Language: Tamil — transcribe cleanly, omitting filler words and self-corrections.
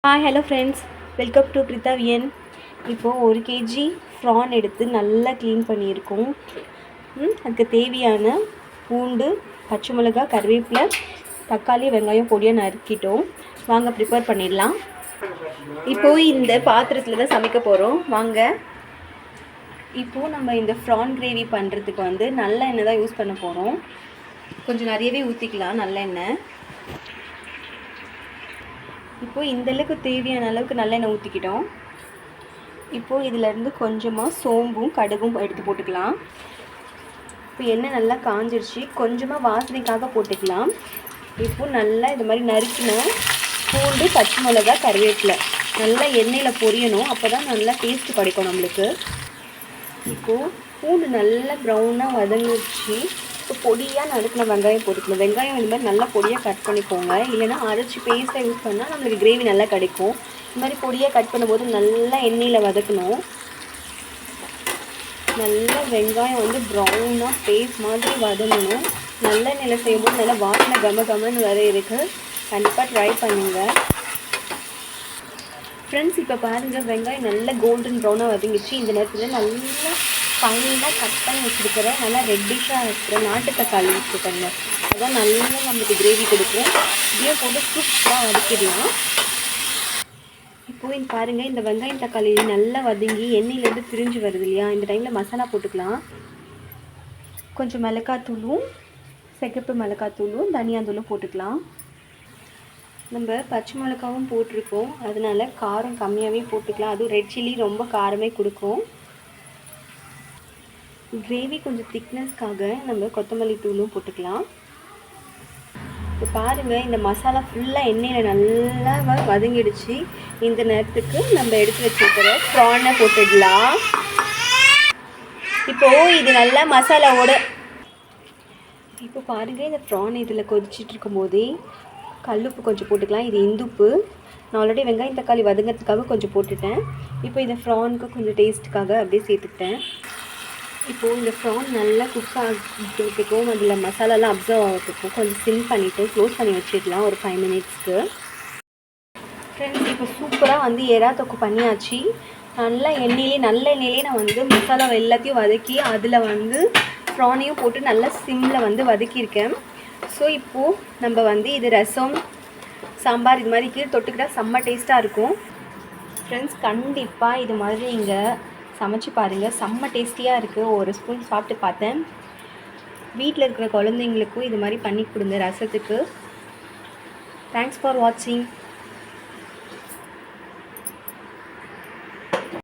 Hi hello friends, welcome to Kiruthaviyan. இப்போது 1 kg ப்ரான் எடுத்து நல்லா க்ளீன் பண்ணியிருக்கோம். அதுக்கு தேவையான பூண்டு, பச்சை மிளகாய், கருவேப்பிலை, தக்காளி, வெங்காயம் பொடியாக நறுக்கிட்டோம். வாங்க ப்ரிப்பேர் பண்ணிடலாம். இப்போது இந்த பாத்திரத்தில் தான் சமைக்க போகிறோம். வாங்க. இப்போது நம்ம இந்த ப்ரான் கிரேவி பண்ணுறதுக்கு நல்லெண்ணெய் தான் யூஸ் பண்ண போகிறோம். கொஞ்சம் நிறையவே ஊற்றிக்கலாம் நல்லெண்ணெய். இப்போது இந்தளவுக்கு தேவையான அளவுக்கு நல்லெண்ணெய் ஊற்றிக்கிட்டோம். இப்போது இதிலேருந்து கொஞ்சமாக சோம்பும் கடுகும் எடுத்து போட்டுக்கலாம். இப்போ எண்ணெய் நல்லா காஞ்சிருச்சு. கொஞ்சமாக வாசனைக்காக போட்டுக்கலாம். இப்போது நல்லா இது மாதிரி நறுக்கின பூண்டு, பச்சை மிளகா, கருவேப்பிலை நல்லா எண்ணெயில் பொரியணும். அப்போ தான் நல்லா டேஸ்ட்டு கிடைக்கும் நம்மளுக்கு. இப்போது பூண்டு நல்லா ப்ரௌனாக வதங்கிடுச்சு. இப்போ பொடியாக நறுக்கின வெங்காயம் போட்டுக்கணும். வெங்காயம் இந்த மாதிரி நல்லா பொடியாக கட் பண்ணிக்கோங்க. இல்லைனா அரைச்சி பேஸ்ட்டாக யூஸ் பண்ணால் நம்மளுக்கு கிரேவி நல்லா கிடைக்கும். இந்த மாதிரி பொடியாக கட் பண்ணும்போது நல்லா எண்ணெயில் வதக்கணும். நல்லா வெங்காயம் ப்ரௌனாக பேஸ்ட் மாதிரி வதங்கணும். நல்லெண்ணெயில் செய்யும்போது நல்லா வாசனை கமன்னு வர இருக்குது. கண்டிப்பாக ட்ரை பண்ணுங்கள் ஃப்ரெண்ட்ஸ். இப்போ பாருங்கள், வெங்காயம் நல்லா கோல்டன் ப்ரௌனாக வதங்கிச்சு. இந்த நேரத்தில் நல்லா ஃபைனாக கட் பண்ணி வச்சுருக்கிறேன். நல்லா ரெட்டிஷாக இருக்கிற நாட்டு தக்காளி வச்சுருக்கேங்க. அதான் நல்லா நம்மளுக்கு கிரேவி கொடுக்கும். இதையும் போட்டு சூப்பராக வதக்கிடலாம். இப்போது பாருங்கள், இந்த வெங்காயம் தக்காளி நல்லா வதங்கி எண்ணெயிலேருந்து பிரிஞ்சு வருது இல்லையா? இந்த டைமில் மசாலா போட்டுக்கலாம். கொஞ்சம் மிளகாத்தூளும், சிகப்பு மிளகாத்தூளும், தனியாத்தூளும் போட்டுக்கலாம். நம்ம பச்சை மிளகாவும் போட்டிருக்கோம், அதனால் காரம் கம்மியாகவே போட்டுக்கலாம். அதுவும் ரெட் சில்லி ரொம்ப காரமே கொடுக்கும். கிரேவி கொஞ்சம் திக்னஸ்க்காக நம்ம கொத்தமல்லி தூளும் போட்டுக்கலாம். இப்போ பாருங்கள், இந்த மசாலா ஃபுல்லாக எண்ணெயில் நல்லா வதங்கிடுச்சு. இந்த நேரத்துக்கு நம்ம எடுத்து வச்சுருக்கிற ப்ரானை போட்டுடலாம். இப்போது இது நல்லா மசாலாவோட இப்போ பாருங்கள், இந்த ப்ரான் இதில் கொதிச்சிட்டு இருக்கும் போதே கல்லுப்பு கொஞ்சம் போட்டுக்கலாம். இது இந்துப்பு. நான் ஆல்ரெடி வெங்காயம் தக்காளி வதங்கிறதுக்காக கொஞ்சம் போட்டுட்டேன். இப்போ இந்த ப்ரானுக்கு கொஞ்சம் டேஸ்ட்டுக்காக அப்படியே சேர்த்துக்கிட்டேன். இப்போது இந்த ப்ரான் நல்லா குக் ஆகிட்டுருக்கும். அதில் மசாலாலாம் அப்சர்வ் ஆகிறதுக்கும் கொஞ்சம் சிம் பண்ணிவிட்டு க்ளோஸ் பண்ணி வச்சிடலாம் ஒரு 5 மினிட்ஸ்க்கு. ஃப்ரெண்ட்ஸ், இப்போ சூப்பராக எறா தொக்கு பண்ணியாச்சு. நல்ல எண்ணெயிலே நான் மசாலா எல்லாத்தையும் வதக்கி அதில் ப்ரானையும் போட்டு நல்லா சிம்மில் வதக்கியிருக்கேன். ஸோ இப்போது நம்ம இது ரசம், சாம்பார் இது மாதிரி கீழே தொட்டுக்கிட்டால் செம்ம டேஸ்ட்டாக இருக்கும். ஃப்ரெண்ட்ஸ், கண்டிப்பாக இது மாதிரி நீங்கள் சமைச்சு பாருங்கள். செம்ம டேஸ்டியாக இருக்குது. ஒரு ஸ்பூன் சாப்பிட்டு பார்த்தேன். வீட்டில் இருக்கிற குழந்தைங்களுக்கும் இது மாதிரி பண்ணி கொடுங்க ரசத்துக்கு. தேங்க்ஸ் ஃபார் வாட்சிங்.